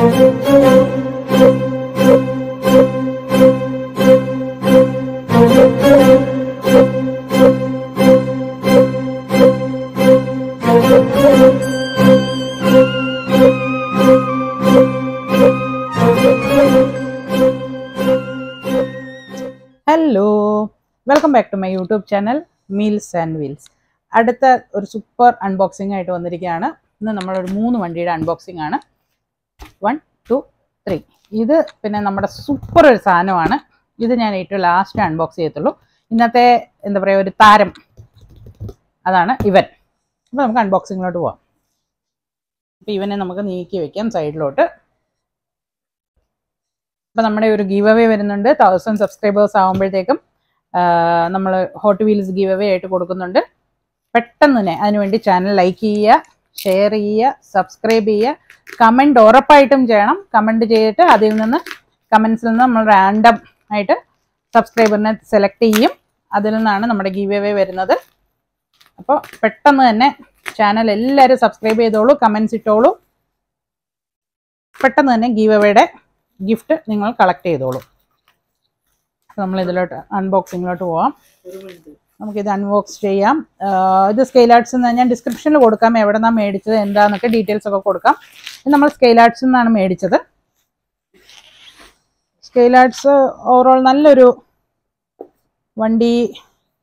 Hello, welcome back to my YouTube channel meals and wheels. അടുത്ത ഒരു super unboxing ആയിട്ട് വന്നിരിക്കുകയാണ്. ഇന്ന് നമ്മളൊരു 3 വണ്ടിയുടെ അൺബോക്സിംഗ് ആണ്. 1, 2, 3. ഇത് പിന്നെ നമ്മുടെ സൂപ്പർ ഒരു സാധനമാണ്. ഇത് ഞാൻ ഏറ്റവും ലാസ്റ്റ് അൺബോക്സ് ചെയ്യത്തുള്ളൂ. ഇന്നത്തെ എന്താ പറയുക, ഒരു താരം അതാണ് ഇവൻ. അപ്പോൾ നമുക്ക് അൺബോക്സിങ്ങിലോട്ട് പോവാം. അപ്പോൾ ഇവനെ നമുക്ക് നീക്കി വെക്കാം സൈഡിലോട്ട്. അപ്പോൾ നമ്മുടെ ഒരു ഗീവ് അവേ വരുന്നുണ്ട്. 1000 സബ്സ്ക്രൈബേഴ്സ് ആകുമ്പോഴത്തേക്കും നമ്മൾ ഹോട്ട് വീൽസ് ഗീവ് അവേ ആയിട്ട് കൊടുക്കുന്നുണ്ട്. പെട്ടെന്ന് തന്നെ അതിനുവേണ്ടി ചാനൽ ലൈക്ക് ചെയ്യുക, ഷെയർ ചെയ്യുക, സബ്സ്ക്രൈബ് ചെയ്യുക, കമൻറ്റ് ഉറപ്പായിട്ടും ചെയ്യണം. കമൻറ്റ് ചെയ്തിട്ട് അതിൽ നിന്ന് കമൻസിൽ നിന്ന് നമ്മൾ റാൻഡം ആയിട്ട് സബ്സ്ക്രൈബറിനെ സെലക്ട് ചെയ്യും. അതിൽ നിന്നാണ് നമ്മുടെ ഗീവ് അവേ വരുന്നത്. അപ്പോൾ പെട്ടെന്ന് തന്നെ ചാനൽ എല്ലാവരും സബ്സ്ക്രൈബ് ചെയ്തോളൂ, കമൻസ് ഇട്ടോളൂ. പെട്ടെന്ന് തന്നെ ഗീവ് അവേയുടെ ഗിഫ്റ്റ് നിങ്ങൾ കളക്ട് ചെയ്തോളൂ. നമ്മൾ ഇതിലോട്ട് അൺബോക്സിങ്ങിലോട്ട് പോവാം. നമുക്കിത് അൺബോക്സ് ചെയ്യാം. ഇത് സ്കെയിൽ ആർട്സ് എന്ന് ഞാൻ ഡിസ്ക്രിപ്ഷനിൽ കൊടുക്കാം, എവിടെ നിന്നാണ് മേടിച്ചത് എന്താണെന്നൊക്കെ ഡീറ്റെയിൽസ് ഒക്കെ കൊടുക്കാം. ഇത് നമ്മൾ സ്കെയിൽ ആർട്സിൽ നിന്നാണ് മേടിച്ചത്. സ്കെയിൽ ആർട്സ് ഓവറോൾ നല്ലൊരു വണ്ടി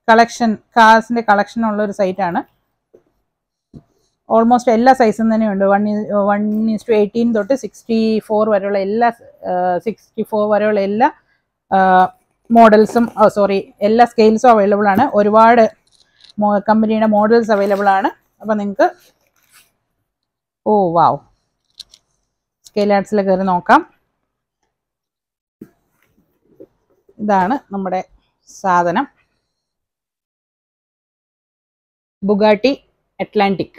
കളക്ഷൻ, കാർസിൻ്റെ കളക്ഷനുള്ളൊരു സൈറ്റാണ്. ഓൾമോസ്റ്റ് എല്ലാ സൈസും തന്നെയുണ്ട്. 1:18 തൊട്ട് 64 വരെയുള്ള എല്ലാ മോഡൽസും എല്ലാ സ്കെയിൽസും അവൈലബിൾ ആണ്. ഒരുപാട് കമ്പനിയുടെ മോഡൽസ് അവൈലബിൾ ആണ്. അപ്പോൾ നിങ്ങൾക്ക് വാവ് സ്കെയിൽ ആർട്സിൽ കയറി നോക്കാം. ഇതാണ് നമ്മുടെ സാധനം, ബുഗാട്ടി അറ്റ്ലാന്റിക്.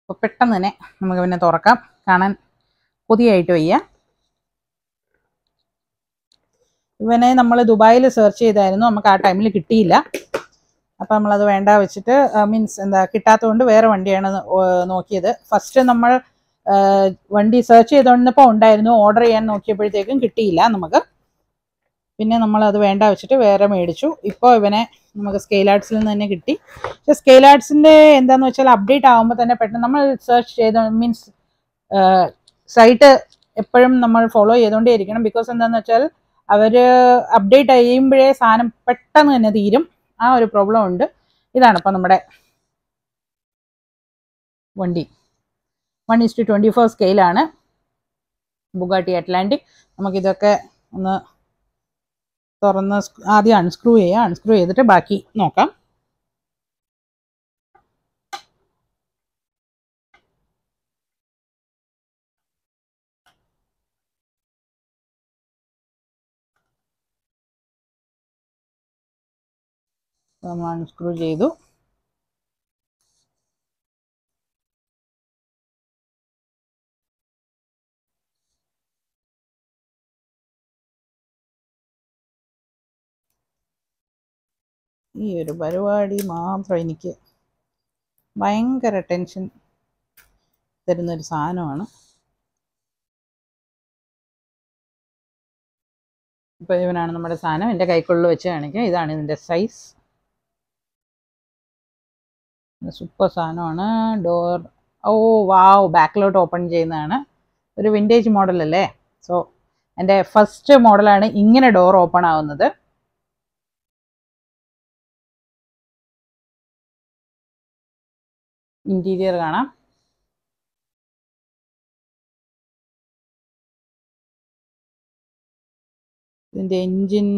അപ്പോൾ പെട്ടെന്ന് തന്നെ നമുക്ക് പിന്നെ തുറക്കാം. കാണാൻ പുതിയായിട്ട് വയ്യ. ഇവനെ നമ്മൾ ദുബായിൽ സെർച്ച് ചെയ്തായിരുന്നു, നമുക്ക് ആ ടൈമിൽ കിട്ടിയില്ല. അപ്പോൾ നമ്മളത് വേണ്ട വെച്ചിട്ട് കിട്ടാത്തതുകൊണ്ട് വേറെ വണ്ടിയാണ് നോക്കിയത്. ഫസ്റ്റ് നമ്മൾ വണ്ടി സെർച്ച് ചെയ്തുകൊണ്ടിരുന്നപ്പോൾ ഉണ്ടായിരുന്നു, ഓർഡർ ചെയ്യാൻ നോക്കിയപ്പോഴത്തേക്കും കിട്ടിയില്ല നമുക്ക്. പിന്നെ നമ്മളത് വേണ്ട വെച്ചിട്ട് വേറെ മേടിച്ചു. ഇപ്പോൾ ഇവനെ നമുക്ക് സ്കെയിൽ ആർട്സിൽ നിന്ന് തന്നെ കിട്ടി. പക്ഷേ സ്കെയിൽ ആർട്സിൻ്റെ എന്താണെന്ന് വെച്ചാൽ അപ്ഡേറ്റ് ആകുമ്പോൾ തന്നെ പെട്ടെന്ന് നമ്മൾ സെർച്ച് ചെയ്ത് സൈറ്റ് എപ്പോഴും നമ്മൾ ഫോളോ ചെയ്തുകൊണ്ടേ ഇരിക്കണം. ബിക്കോസ് എന്താണെന്ന് വെച്ചാൽ അവർ അപ്ഡേറ്റ് ചെയ്യുമ്പോഴേ സാധനം പെട്ടെന്ന് തന്നെ തീരും. ആ ഒരു പ്രോബ്ലം ഉണ്ട്. ഇതാണ് ഇപ്പോൾ നമ്മുടെ വണ്ടി. 1:24 സ്കെയിലാണ്, ബുഗാട്ടി അറ്റ്ലാന്റിക്. നമുക്കിതൊക്കെ ഒന്ന് തുറന്ന് ആദ്യം അൺസ്ക്രൂ ചെയ്യുക. അൺസ്ക്രൂ ചെയ്തിട്ട് ബാക്കി നോക്കാം. നമ്മൾ അൺസ്ക്രൂ ചെയ്തു. ഈ ഒരു പരിപാടി മാത്രം എനിക്ക് ഭയങ്കര ടെൻഷൻ തരുന്നൊരു സാധനമാണ്. ഇപ്പോൾ ഇവനാണ് നമ്മുടെ സാധനം. എൻ്റെ കൈക്കുള്ളിൽ വെച്ച് കാണിക്കാം. ഇതാണ് ഇതിൻ്റെ സൈസ്. സൂപ്പർ സാധനമാണ്. ഡോർ വാവ്, ബാക്കിലോട്ട് ഓപ്പൺ ചെയ്യുന്നതാണ്. ഒരു വിൻറ്റേജ് മോഡലല്ലേ. സോ എൻ്റെ ഫസ്റ്റ് മോഡലാണ് ഇങ്ങനെ ഡോർ ഓപ്പൺ ആവുന്നത്. ഇന്റീരിയർ കാണാം. ഇതിൻ്റെ എൻജിൻ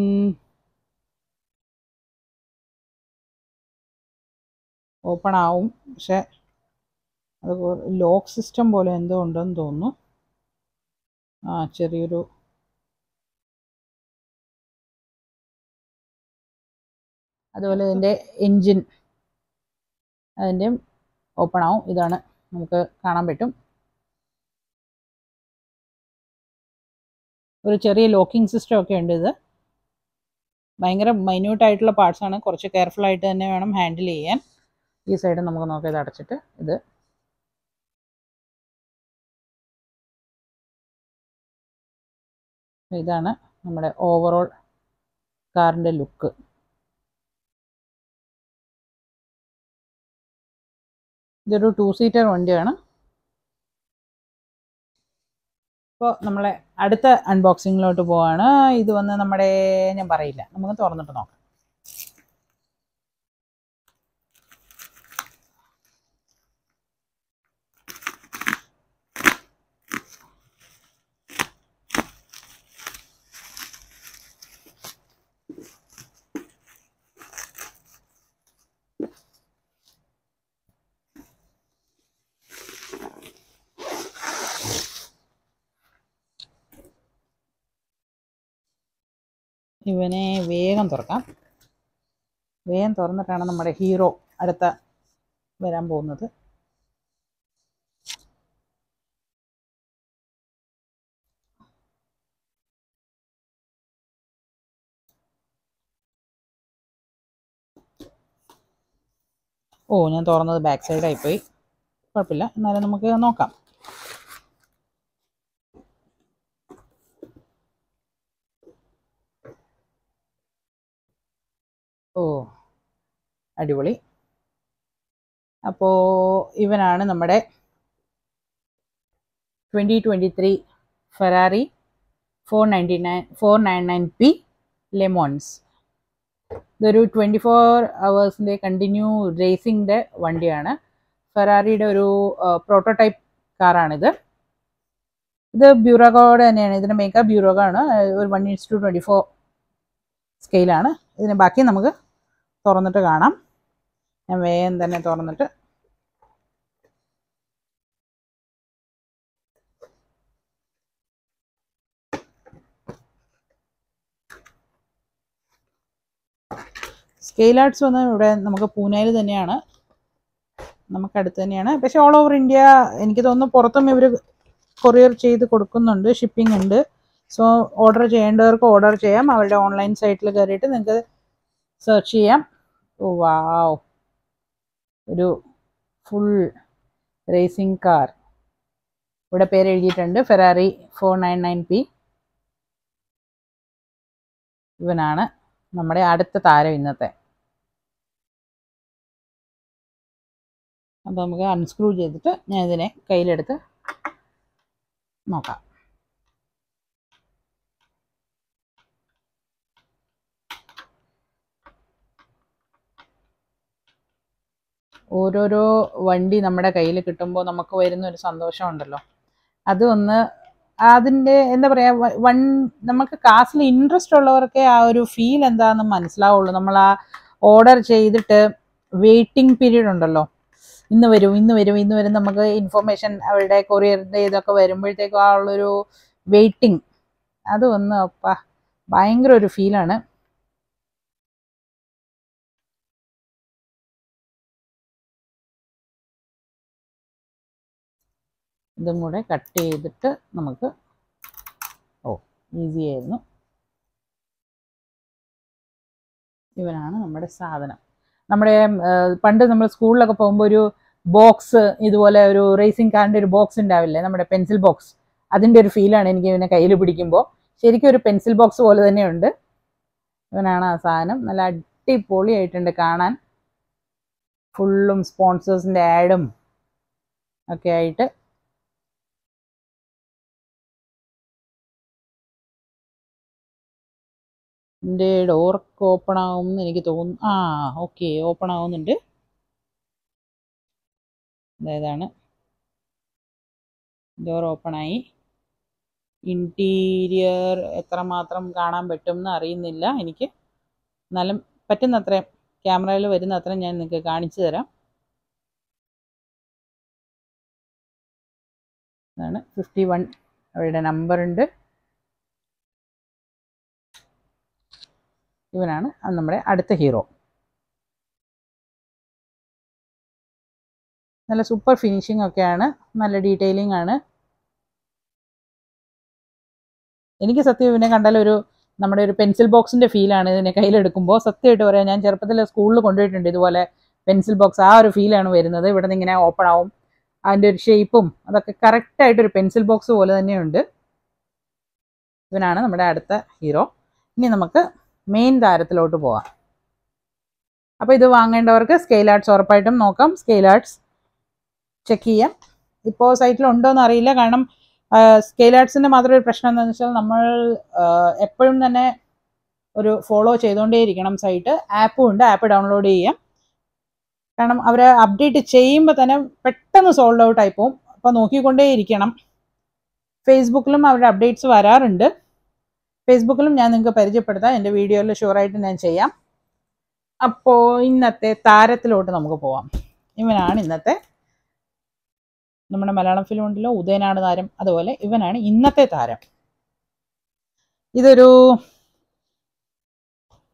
ഓപ്പൺ ആവും, പക്ഷെ അത് ലോക്ക് സിസ്റ്റം പോലെ എന്തോ ഉണ്ടെന്ന് തോന്നുന്നു. ചെറിയൊരു അതുപോലെ ഇതിൻ്റെ എൻജിൻ അതിൻ്റെയും ഓപ്പൺ ആവും. ഇതാണ് നമുക്ക് കാണാൻ പറ്റും. ഒരു ചെറിയ ലോക്കിംഗ് സിസ്റ്റം ഒക്കെ ഉണ്ട്. ഇത് ഭയങ്കര മൈന്യൂട്ടായിട്ടുള്ള പാർട്സാണ്. കുറച്ച് കെയർഫുള്ളായിട്ട് തന്നെ വേണം ഹാൻഡിൽ ചെയ്യാൻ. ഈ സൈഡ് നമുക്ക് നോക്കാം. ഇത് അടച്ചിട്ട് ഇത് ഇതാണ് നമ്മുടെ ഓവറോൾ കാറിൻ്റെ ലുക്ക്. ഇതൊരു 2 സീറ്റർ വണ്ടിയാണ്. അപ്പോൾ നമ്മളെ അടുത്ത അൺബോക്സിങ്ങിലോട്ട് പോവാണ്. ഇത് വന്ന് നമ്മുടെ, ഞാൻ പറയില്ല, നമുക്ക് തുറന്നിട്ട് നോക്കാം. ഇവനെ വേഗം തുറക്കാം. വേഗം തുറന്നിട്ടാണ് നമ്മുടെ ഹീറോ അടുത്ത വരാൻ പോകുന്നത്. ഞാൻ തുറന്നത് ബാക്ക് സൈഡായിപ്പോയി. കുഴപ്പമില്ല, എന്നാലും നമുക്ക് നോക്കാം. അടിപൊളി. അപ്പോൾ ഇവനാണ് നമ്മുടെ 2023 ഫെറാറി 499P ലെമോൺസ്. ഇതൊരു 24 hours കണ്ടിന്യൂ റേസിംഗിൻ്റെ വണ്ടിയാണ്. ഫെറാറിയുടെ ഒരു പ്രോട്ടോടൈപ്പ് കാറാണിത്. ഇത് ബ്യൂറോഗോഡ് തന്നെയാണ്. ഇതിൻ്റെ മേക്കപ്പ് ബ്യൂറോഗാണ്. ഒരു 1:24 സ്കെയിലാണ്. ഇതിന് ബാക്കി നമുക്ക് തുറന്നിട്ട് കാണാം. ഞാൻ വേഗം തന്നെ തുറന്നിട്ട് സ്കെയിൽ ആർട്സ് വന്ന് ഇവിടെ നമുക്ക് പൂനെയിൽ തന്നെയാണ്, നമുക്കടുത്ത് തന്നെയാണ്. പക്ഷേ ഓൾ ഓവർ ഇന്ത്യ എനിക്ക് തോന്നുന്നു പുറത്തും ഇവർ കൊറിയർ ചെയ്ത് കൊടുക്കുന്നുണ്ട്, ഷിപ്പിംഗ് ഉണ്ട്. സോ ഓർഡർ ചെയ്യേണ്ടവർക്ക് ഓർഡർ ചെയ്യാം. അവരുടെ ഓൺലൈൻ സൈറ്റിൽ കയറിയിട്ട് നിങ്ങൾക്ക് സെർച്ച് ചെയ്യാം. വാവ്, ഒരു ഫുൾ റേസിംഗ് കാർ. ഇവിടെ പേര് എഴുതിയിട്ടുണ്ട്, ഫെറാറി 499P. ഇവനാണ് നമ്മുടെ അടുത്ത താരം ഇന്നത്തെ. അപ്പോൾ നമുക്ക് അൺസ്ക്രൂ ചെയ്തിട്ട് ഞാൻ ഇതിനെ കയ്യിലെടുത്ത് നോക്കാം. ഓരോരോ വണ്ടി നമ്മുടെ കയ്യിൽ കിട്ടുമ്പോൾ നമുക്ക് വരുന്ന ഒരു സന്തോഷമുണ്ടല്ലോ, അത് ഒന്ന് അതിൻ്റെ എന്താ പറയുക, നമുക്ക് കാസിൽ ഇൻട്രസ്റ്റ് ഉള്ളവർക്കേ ആ ഒരു ഫീൽ എന്താണെന്ന് മനസ്സിലാവുള്ളൂ. നമ്മൾ ആ ഓർഡർ ചെയ്തിട്ട് വെയിറ്റിംഗ് പീരീഡ് ഉണ്ടല്ലോ, ഇന്ന് വരും നമുക്ക് ഇൻഫർമേഷൻ അവരുടെ കൊറിയറിൻ്റെ ഇതൊക്കെ വരുമ്പോഴത്തേക്കും ആ ഉള്ളൊരു വെയിറ്റിംഗ്, അത് ഒന്ന് ഭയങ്കര ഒരു ഫീലാണ്. ഇതും കൂടെ കട്ട് ചെയ്തിട്ട് നമുക്ക് ഈസി ആയിരുന്നു. ഇവനാണ് നമ്മുടെ സാധനം. നമ്മുടെ പണ്ട് നമ്മൾ സ്കൂളിലൊക്കെ പോകുമ്പോൾ ഒരു ബോക്സ്, ഇതുപോലെ ഒരു റേസിംഗ് കാറിൻ്റെ ഒരു ബോക്സ് ഉണ്ടാവില്ലേ, നമ്മുടെ പെൻസിൽ ബോക്സ്, അതിൻ്റെ ഒരു ഫീലാണ് എനിക്ക് ഇവനെ കയ്യിൽ പിടിക്കുമ്പോൾ. ശരിക്കും ഒരു പെൻസിൽ ബോക്സ് പോലെ തന്നെയുണ്ട്. ഇവനാണ് ആ സാധനം. നല്ല അടിപൊളിയായിട്ടുണ്ട് കാണാൻ. ഫുള്ളും സ്പോൺസേഴ്സിൻ്റെ ആഡും ഒക്കെ ആയിട്ട്. ഇതിൻ്റെ ഡോർക്ക് ഓപ്പൺ ആവുമെന്ന് എനിക്ക് തോന്നുന്നു. ഓക്കെ, ഓപ്പൺ ആവുന്നുണ്ട്. ഇതാണ് ഡോർ ഓപ്പണായി. ഇൻറ്റീരിയർ എത്രമാത്രം കാണാൻ പറ്റുമെന്ന് അറിയുന്നില്ല എനിക്ക്, എന്നാലും പറ്റുന്നത്രയും ക്യാമറയിൽ വരുന്ന അത്രയും ഞാൻ നിങ്ങൾക്ക് കാണിച്ചു തരാം. ഇതാണ് 51, അവരുടെ നമ്പറുണ്ട്. ഇവനാണ് നമ്മുടെ അടുത്ത ഹീറോ. നല്ല സൂപ്പർ ഫിനിഷിംഗ് ഒക്കെയാണ്, നല്ല ഡീറ്റെയിലിംഗ് ആണ്. എനിക്ക് സത്യം ഇവനെ കണ്ടാൽ നമ്മുടെ ഒരു പെൻസിൽ ബോക്സിൻ്റെ ഫീലാണ് ഇതിനെ കയ്യിലെടുക്കുമ്പോൾ. സത്യമായിട്ട് പറയാം, ഞാൻ ചെറുപ്പത്തിൽ സ്കൂളിൽ കൊണ്ടുപോയിട്ടുണ്ട് ഇതുപോലെ പെൻസിൽ ബോക്സ്. ആ ഒരു ഫീലാണ് വരുന്നത്. ഇവിടെ നിന്ന് ഇങ്ങനെ ഓപ്പൺ ആവും, അതിൻ്റെ ഒരു ഷേപ്പും അതൊക്കെ കറക്റ്റായിട്ടൊരു പെൻസിൽ ബോക്സ് പോലെ തന്നെയുണ്ട്. ഇവനാണ് നമ്മുടെ അടുത്ത ഹീറോ. ഇനി നമുക്ക് മെയിൻ താരത്തിലോട്ട് പോവാം. അപ്പോൾ ഇത് വാങ്ങേണ്ടവർക്ക് സ്കെയിൽ ആർട്സ് ഉറപ്പായിട്ടും നോക്കാം. സ്കെയിൽ ആർട്സ് ചെക്ക് ചെയ്യാം. ഇപ്പോൾ സൈറ്റിലുണ്ടോയെന്ന് അറിയില്ല. കാരണം സ്കെയിൽ ആർട്സിൻ്റെ മാത്രം ഒരു പ്രശ്നം എന്താണെന്ന് വെച്ചാൽ നമ്മൾ എപ്പോഴും തന്നെ ഒരു ഫോളോ ചെയ്തുകൊണ്ടേയിരിക്കണം സൈറ്റ്. ആപ്പും ഉണ്ട്, ആപ്പ് ഡൗൺലോഡ് ചെയ്യാം. കാരണം അവർ അപ്ഡേറ്റ് ചെയ്യുമ്പോൾ തന്നെ പെട്ടെന്ന് സോൾഡ് ഔട്ട് ആയി പോകും. അപ്പോൾ നോക്കിക്കൊണ്ടേയിരിക്കണം. ഫേസ്ബുക്കിലും അവരുടെ അപ്ഡേറ്റ്സ് വരാറുണ്ട്. ഫേസ്ബുക്കിലും ഞാൻ നിങ്ങൾക്ക് പരിചയപ്പെടുത്താം, എൻ്റെ വീഡിയോയിൽ ഷുവറായിട്ട് ഞാൻ ചെയ്യാം. അപ്പോൾ ഇന്നത്തെ താരത്തിലോട്ട് നമുക്ക് പോവാം. ഇവനാണ് ഇന്നത്തെ നമ്മുടെ മലയാളം ഫിലിം ഉണ്ടല്ലോ ഉദയനാണ് താരം, അതുപോലെ ഇവനാണ് ഇന്നത്തെ താരം. ഇതൊരു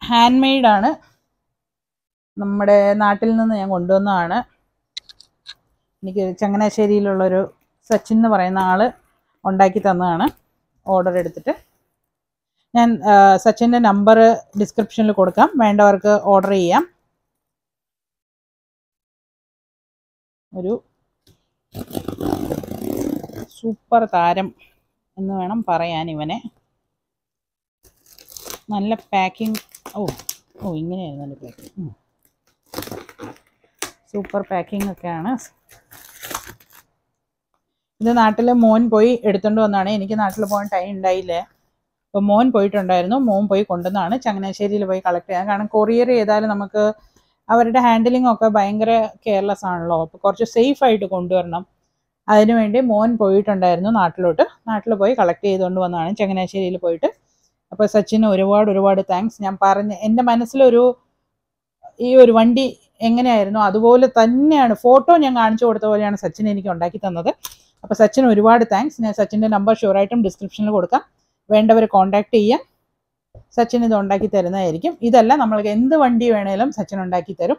ഹാൻഡ് മെയ്ഡാണ്, നമ്മുടെ നാട്ടിൽ നിന്ന് ഞാൻ കൊണ്ടുവന്നതാണ്. എനിക്ക് ചങ്ങനാശ്ശേരിയിലുള്ളൊരു സച്ചിൻ എന്ന് പറയുന്ന ആൾ ഉണ്ടാക്കി തന്നതാണ്. ഓർഡർ എടുത്തിട്ട് ഞാൻ സച്ചിൻ്റെ നമ്പർ ഡിസ്ക്രിപ്ഷനിൽ കൊടുക്കാം, വേണ്ടവർക്ക് ഓർഡർ ചെയ്യാം. ഒരു സൂപ്പർ താരം എന്ന് വേണം പറയാൻ ഇവനെ. നല്ല പാക്കിംഗ്. ഇങ്ങനെയായിരുന്നു എൻ്റെ പാക്കിംഗ്. സൂപ്പർ പാക്കിംഗ് ഒക്കെയാണ്. ഇത് നാട്ടിൽ മോൻ പോയി എടുത്തുകൊണ്ട് വന്നതാണ്. എനിക്ക് നാട്ടിൽ പോകാൻ ടൈം ഉണ്ടായില്ല. അപ്പോൾ മോൻ പോയിട്ടുണ്ടായിരുന്നു, മോൻ പോയി കൊണ്ടുവന്നതാണ്. ചങ്ങനാശ്ശേരിയിൽ പോയി കളക്ട് ചെയ്യാൻ. കാരണം കൊറിയർ ചെയ്താൽ നമുക്ക് അവരുടെ ഹാൻഡിലിംഗ് ഒക്കെ ഭയങ്കര കെയർലെസ് ആണല്ലോ. അപ്പോൾ കുറച്ച് സേഫായിട്ട് കൊണ്ടുവരണം. അതിനുവേണ്ടി മോൻ പോയിട്ടുണ്ടായിരുന്നു നാട്ടിൽ പോയി കളക്ട് ചെയ്തുകൊണ്ട് വന്നതാണ് ചങ്ങനാശ്ശേരിയിൽ പോയിട്ട്. അപ്പോൾ സച്ചിന് ഒരുപാട് താങ്ക്സ്. ഞാൻ എൻ്റെ മനസ്സിലൊരു ഈ ഒരു വണ്ടി എങ്ങനെയായിരുന്നു അതുപോലെ തന്നെയാണ്, ഫോട്ടോ ഞാൻ കാണിച്ചു കൊടുത്ത പോലെയാണ് സച്ചിൻ എനിക്ക് ഉണ്ടാക്കി തന്നത്. അപ്പോൾ സച്ചിന് ഒരുപാട് താങ്ക്സ്. ഞാൻ സച്ചിൻ്റെ നമ്പർ ഷുവറായിട്ടും ഡിസ്ക്രിപ്ഷനിൽ കൊടുക്കാം, വേണ്ടവർ കോൺടാക്ട് ചെയ്യാം. സച്ചിൻ ഇത് ഉണ്ടാക്കി തരുന്നതായിരിക്കും. ഇതല്ല, നമ്മൾക്ക് എന്ത് വണ്ടി വേണേലും സച്ചിൻ ഉണ്ടാക്കി തരും.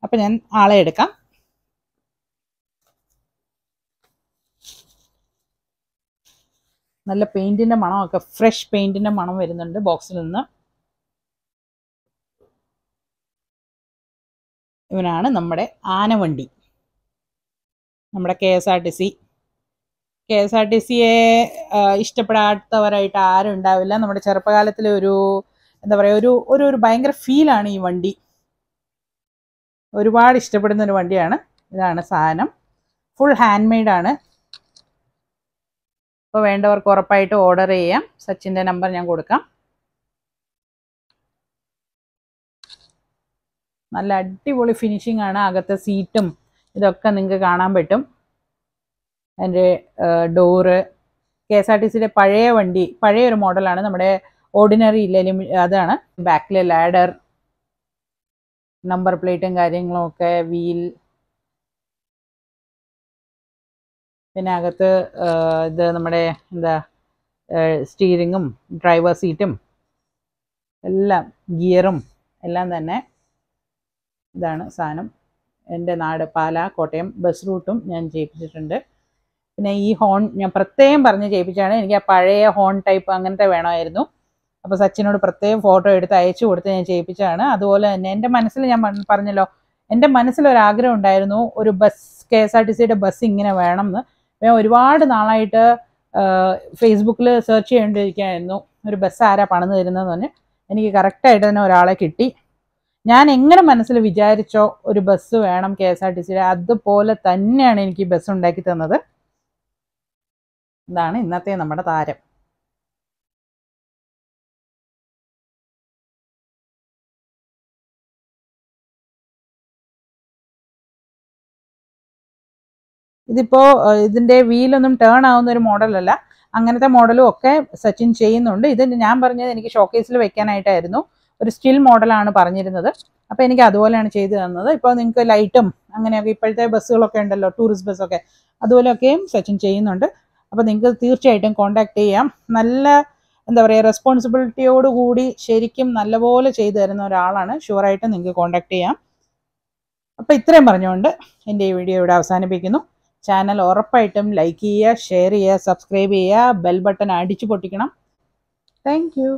അപ്പം ഞാൻ ആളെ എടുക്കാം. നല്ല പെയിൻറ്റിൻ്റെ മണമൊക്കെ, ഫ്രഷ് പെയിൻറ്റിൻ്റെ മണം വരുന്നുണ്ട് ബോക്സിൽ നിന്ന്. ഇവനാണ് നമ്മുടെ ആനവണ്ടി, നമ്മുടെ KSRTC. KSRTCയെ ഇഷ്ടപ്പെടാത്തവരായിട്ട് ആരും ഉണ്ടാവില്ല. നമ്മുടെ ചെറുപ്പകാലത്തിലെ എന്താ പറയുക, ഒരു ഭയങ്കര ഫീലാണ് ഈ വണ്ടി. ഒരുപാട് ഇഷ്ടപ്പെടുന്ന ഒരു വണ്ടിയാണ്. ഇതാണ് സാധനം, ഫുൾ ഹാൻഡ് മെയ്ഡാണ്. അപ്പോൾ വേണ്ടവർക്ക് ഉറപ്പായിട്ട് ഓർഡർ ചെയ്യാം. സച്ചിൻ്റെ നമ്പർ ഞാൻ കൊടുക്കാം. നല്ല അടിപൊളി ഫിനിഷിംഗ് ആണ്. അകത്തെ സീറ്റും ഇതൊക്കെ നിങ്ങൾക്ക് കാണാൻ പറ്റും. അതിൻ്റെ ഡോറ് KSRTCയുടെ പഴയ വണ്ടി, പഴയൊരു മോഡലാണ്. നമ്മുടെ ഓർഡിനറി ഇല്ലെങ്കിലും അതാണ്. ബാക്കിലെ ലാഡർ, നമ്പർ പ്ലേറ്റും കാര്യങ്ങളും ഒക്കെ, വീൽ, പിന്നെ അകത്ത് ഇത് നമ്മുടെ സ്റ്റീറിങ്ങും ഡ്രൈവർ സീറ്റും എല്ലാം, ഗിയറും എല്ലാം തന്നെ. ഇതാണ് സാധനം. എൻ്റെ നാട് പാലാ, കോട്ടയം ബസ് റൂട്ടും ഞാൻ ചെയ്യിപ്പിച്ചിട്ടുണ്ട്. പിന്നെ ഈ ഹോൺ ഞാൻ പ്രത്യേകം പറഞ്ഞ് ചെയ്യിപ്പിച്ചാണ്. എനിക്ക് ആ പഴയ ഹോൺ ടൈപ്പ് അങ്ങനത്തെ വേണമായിരുന്നു. അപ്പോൾ സച്ചിനോട് പ്രത്യേകം ഫോട്ടോ എടുത്ത് അയച്ചു കൊടുത്ത് ഞാൻ ചെയ്യിപ്പിച്ചതാണ്. അതുപോലെ തന്നെ എൻ്റെ മനസ്സിൽ ഞാൻ പറഞ്ഞല്ലോ, എൻ്റെ മനസ്സിലൊരാഗ്രഹം ഉണ്ടായിരുന്നു, ഒരു ബസ് KSRTCയുടെ ബസ് ഇങ്ങനെ വേണം എന്ന്. ഞാൻ ഒരുപാട് നാളായിട്ട് ഫേസ്ബുക്കിൽ സെർച്ച് ചെയ്യേണ്ടിയിരിക്കുകയായിരുന്നു, ഒരു ബസ് ആരാ പണിത് തരുന്നതെന്ന് പറഞ്ഞ്. എനിക്ക് കറക്റ്റായിട്ട് തന്നെ ഒരാളെ കിട്ടി. ഞാൻ എങ്ങനെ മനസ്സിൽ വിചാരിച്ചോ ഒരു ബസ് വേണം KSRTCയുടെ, അതുപോലെ തന്നെയാണ് എനിക്ക് ഈ ബസ് ഉണ്ടാക്കി തന്നത്. ഇതാണ് ഇന്നത്തെ നമ്മുടെ താരം. ഇതിൻ്റെ വീലൊന്നും ടേൺ ആവുന്ന ഒരു മോഡലല്ല. അങ്ങനത്തെ മോഡലും ഒക്കെ സച്ചിൻ ചെയ്യുന്നുണ്ട്. ഇത് ഞാൻ പറഞ്ഞത് എനിക്ക് ഷോക്കേസിൽ വെക്കാനായിട്ടായിരുന്നു. ഒരു സ്റ്റിൽ മോഡലാണ് പറഞ്ഞിരുന്നത്. അപ്പോൾ എനിക്ക് അതുപോലെയാണ് ചെയ്തു തന്നത്. ഇപ്പോൾ നിങ്ങൾക്ക് ലൈറ്റും അങ്ങനെയൊക്കെ ഇപ്പോഴത്തെ ബസ്സുകളൊക്കെ ഉണ്ടല്ലോ, ടൂറിസ്റ്റ് ബസ്സൊക്കെ, അതുപോലെയൊക്കെയും സച്ചിൻ ചെയ്യുന്നുണ്ട്. അപ്പോൾ നിങ്ങൾക്ക് തീർച്ചയായിട്ടും കോൺടാക്ട് ചെയ്യാം. നല്ല എന്താ പറയുക, റെസ്പോൺസിബിലിറ്റിയോടുകൂടി ശരിക്കും നല്ലപോലെ ചെയ്തു തരുന്ന ഒരാളാണ്. ഷുവറായിട്ട് നിങ്ങൾക്ക് കോൺടാക്ട് ചെയ്യാം. അപ്പോൾ ഇത്രയും പറഞ്ഞുകൊണ്ട് എൻ്റെ ഈ വീഡിയോ ഇവിടെ അവസാനിപ്പിക്കുന്നു. ചാനൽ ഉറപ്പായിട്ടും ലൈക്ക് ചെയ്യുക, ഷെയർ ചെയ്യുക, സബ്സ്ക്രൈബ് ചെയ്യുക, ബെൽ ബട്ടൺ അടിച്ചു പൊട്ടിക്കണം. Thank U.